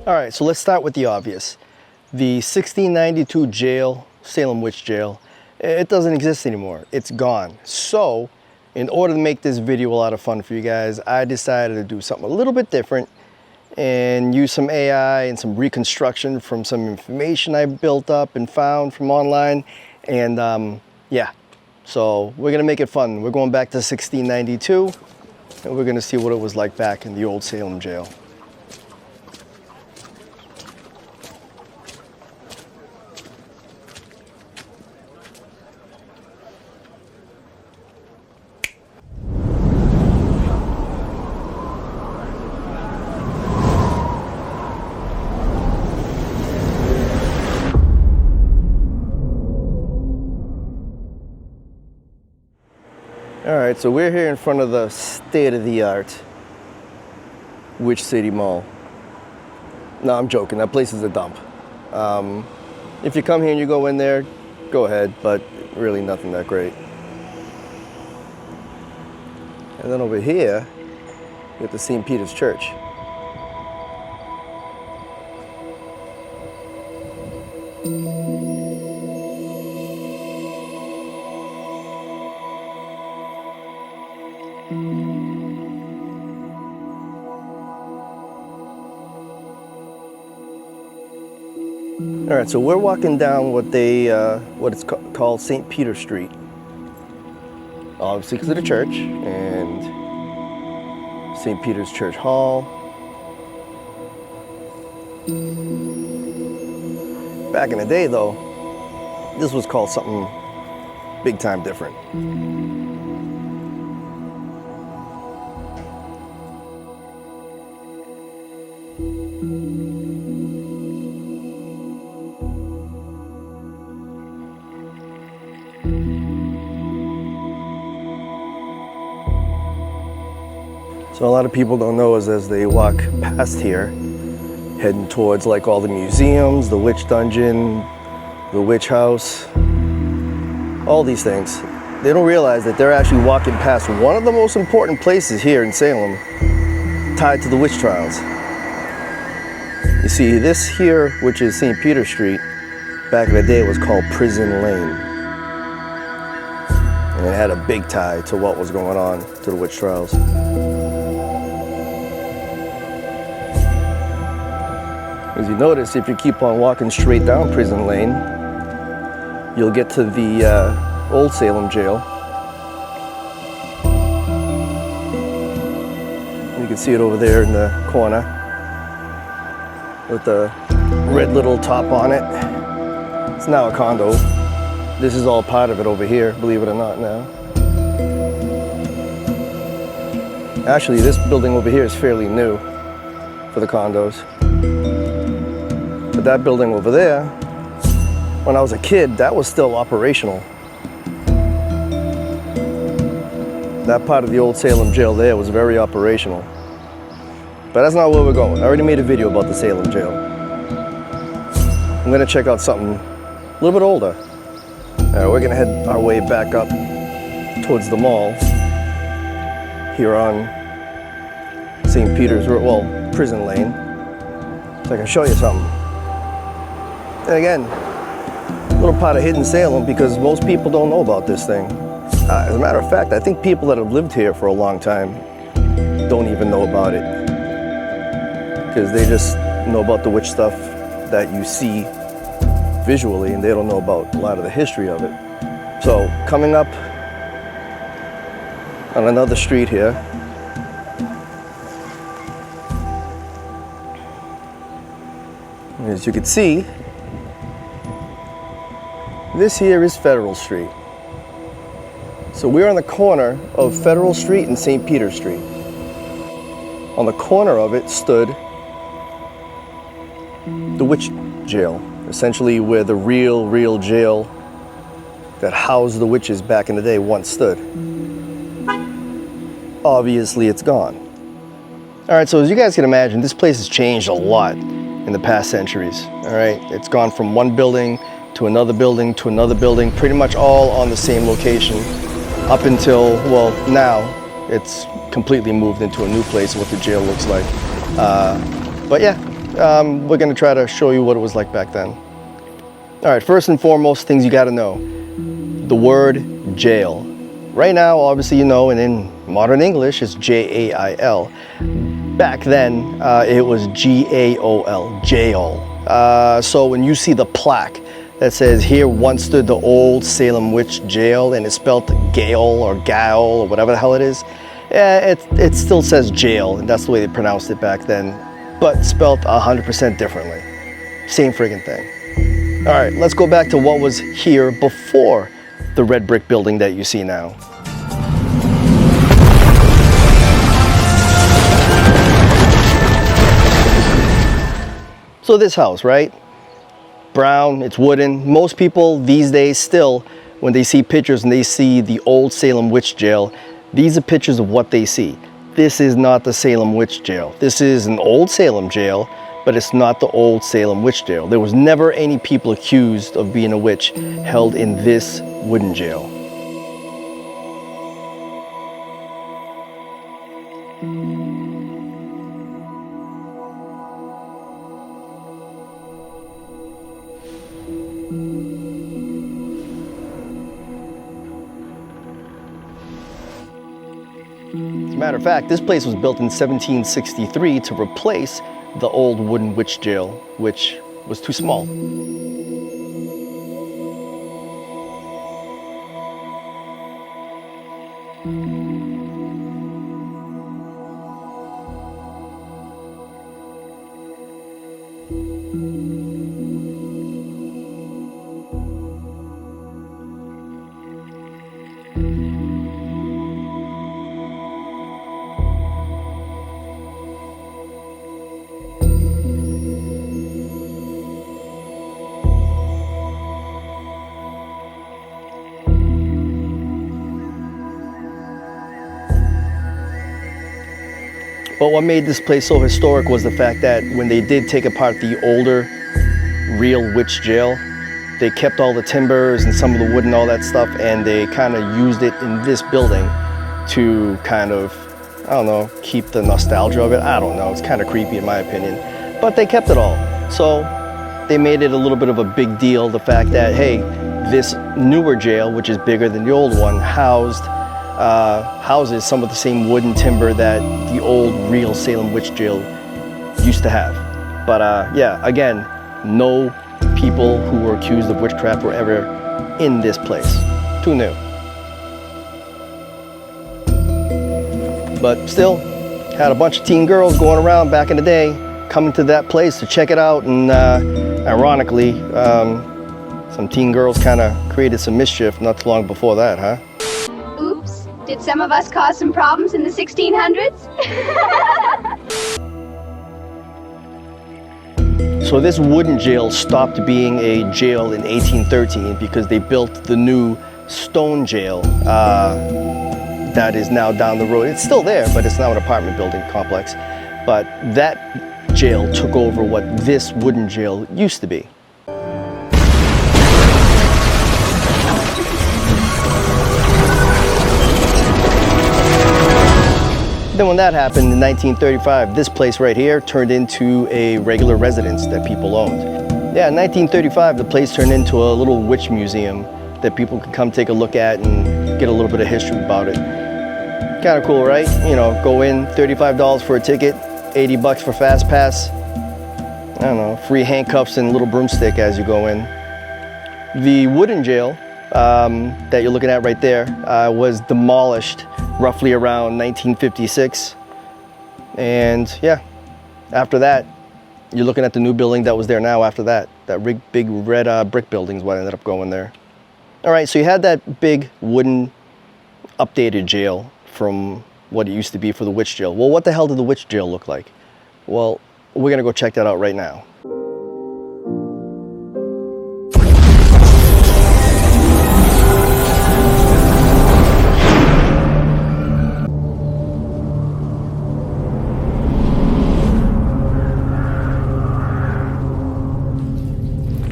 All right, so let's start with the obvious. The 1692 jail, Salem Witch Jail, it doesn't exist anymore. It's gone. So, in order to make this video a lot of fun for you guys, I decided to do something a little bit different and use some AI and some reconstruction from some information I built up and found from online. And yeah, so we're gonna make it fun. We're going back to 1692 and we're gonna see what it was like back in the old Salem jail. All right, so we're here in front of the state-of-the-art Witch City Mall. No, I'm joking, that place is a dump. If you come here and you go in there, go ahead, but really nothing that great. And then over here, we have the St. Peter's Church. All right, so we're walking down what it's called St. Peter Street. Obviously because of the church and St. Peter's Church Hall. Back in the day though, this was called something big time different. So a lot of people don't know is as they walk past here, heading towards like all the museums, the witch dungeon, the witch house, all these things, they don't realize that they're actually walking past one of the most important places here in Salem tied to the witch trials. You see this here, which is St. Peter Street, back in the day it was called Prison Lane. And it had a big tie to what was going on to the witch trials. As you notice, if you keep on walking straight down Prison Lane, you'll get to the old Salem jail. You can see it over there in the corner with the red little top on it. It's now a condo. This is all part of it over here, believe it or not now. Actually, this building over here is fairly new for the condos. But that building over there, when I was a kid, that was still operational. That part of the old Salem jail there was very operational. But that's not where we're going. I already made a video about the Salem jail. I'm gonna check out something a little bit older. We're gonna head our way back up towards the mall here on St. Peter's, well, Prison Lane, so I can show you something. And again, a little part of hidden Salem because most people don't know about this thing. As a matter of fact, I think people that have lived here for a long time don't even know about it because they just know about the witch stuff that you see visually and they don't know about a lot of the history of it. So coming up on another street here, as you can see, this here is Federal Street. So we're on the corner of Federal Street and St. Peter Street. On the corner of it stood the Witch Jail, essentially where the real jail that housed the witches back in the day once stood. Obviously it's gone. All right, so as you guys can imagine, this place has changed a lot in the past centuries. All right, it's gone from one building to another building to another building, pretty much all on the same location up until, well, now it's completely moved into a new place, what the jail looks like. But yeah, we're gonna try to show you what it was like back then. All right, first and foremost, things you gotta know. The word jail. Right now, obviously you know, and in modern English, it's J-A-I-L. Back then, it was G-A-O-L, jail. So when you see the plaque that says, "Here once stood the old Salem Witch Jail," and it's spelled Gale or Gal or whatever the hell it is, it still says jail, and that's the way they pronounced it back then, but spelled 100% differently. Same friggin' thing. All right, let's go back to what was here before the red brick building that you see now. So this house, right? Brown, it's wooden. Most people these days still, when they see pictures and they see the old Salem Witch Jail, these are pictures of what they see. This is not the Salem Witch Jail. This is an old Salem jail, but it's not the old Salem Witch Jail. There was never any people accused of being a witch held in this wooden jail. As a matter of fact, this place was built in 1763 to replace the old wooden witch jail, which was too small. But what made this place so historic was the fact that when they did take apart the older, real witch jail, they kept all the timbers and some of the wood and all that stuff, and they kind of used it in this building to kind of, I don't know, keep the nostalgia of it. I don't know, it's kind of creepy in my opinion. But they kept it all. So they made it a little bit of a big deal, the fact that, hey, this newer jail, which is bigger than the old one, houses some of the same wooden timber that the old real Salem Witch Jail used to have. But yeah, again, no people who were accused of witchcraft were ever in this place. Too new. But still, had a bunch of teen girls going around back in the day, coming to that place to check it out, and ironically, some teen girls kind of created some mischief not too long before that, huh? Oops, did some of us cause some problems in the 1600s? So this wooden jail stopped being a jail in 1813 because they built the new stone jail that is now down the road. It's still there, but it's now an apartment building complex. But that jail took over what this wooden jail used to be. Then when that happened in 1935, this place right here turned into a regular residence that people owned. Yeah, in 1935, the place turned into a little witch museum that people could come take a look at and get a little bit of history about it. Kind of cool, right? You know, go in, $35 for a ticket, 80 bucks for fast pass. I don't know, free handcuffs and a little broomstick as you go in. The wooden jail that you're looking at right there was demolished roughly around 1956. And yeah, after that, you're looking at the new building that was there now after that. That big red brick building is what ended up going there. All right, so you had that big wooden updated jail from what it used to be for the witch jail. Well, what the hell did the witch jail look like? Well, we're gonna go check that out right now.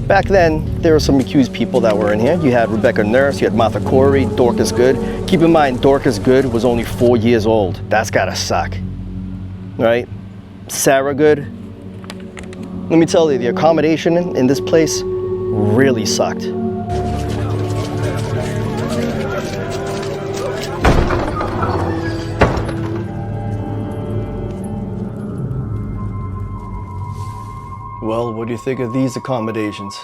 Back then, there were some accused people that were in here. You had Rebecca Nurse, you had Martha Corey, Dorcas Good. Keep in mind, Dorcas Good was only 4 years old. That's gotta suck, right? Sarah Good, Let me tell you, the accommodation in this place really sucked. Well, what do you think of these accommodations?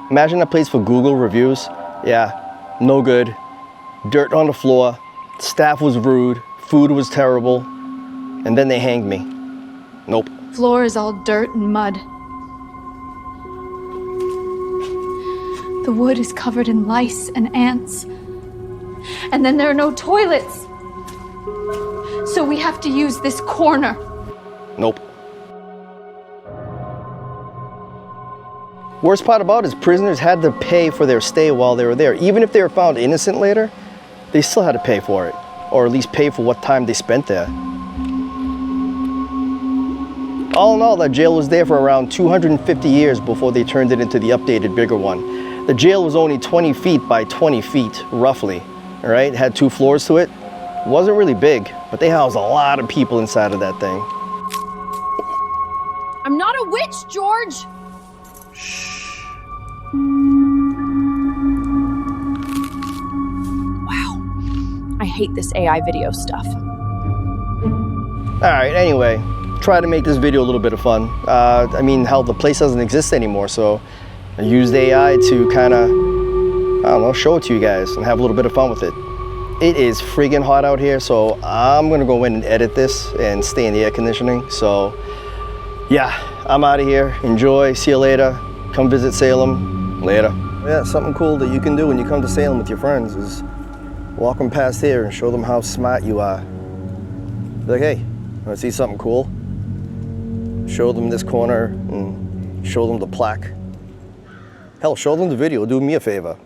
Imagine a place for Google reviews. Yeah, no good. Dirt on the floor, staff was rude, food was terrible, and then they hanged me. Nope. Floor is all dirt and mud. The wood is covered in lice and ants. And then there are no toilets. So we have to use this corner. Nope. Worst part about it is prisoners had to pay for their stay while they were there. Even if they were found innocent later, they still had to pay for it, or at least pay for what time they spent there. All in all, that jail was there for around 250 years before they turned it into the updated, bigger one. The jail was only 20 feet by 20 feet, roughly, all right? It had 2 floors to it. It wasn't really big, but they housed a lot of people inside of that thing. I'm not a witch, George! Wow. I hate this AI video stuff. All right, anyway, try to make this video a little bit of fun. I mean, hell, the place doesn't exist anymore, so I used AI to kind of, I don't know, show it to you guys and have a little bit of fun with it. It is friggin' hot out here, so I'm gonna go in and edit this and stay in the air conditioning. So, yeah, I'm out of here. Enjoy, see you later. Come visit Salem, later. Yeah, something cool that you can do when you come to Salem with your friends is walk them past here and show them how smart you are. Be like, hey, wanna see something cool? Show them this corner and show them the plaque. Hell, show them the video, do me a favor.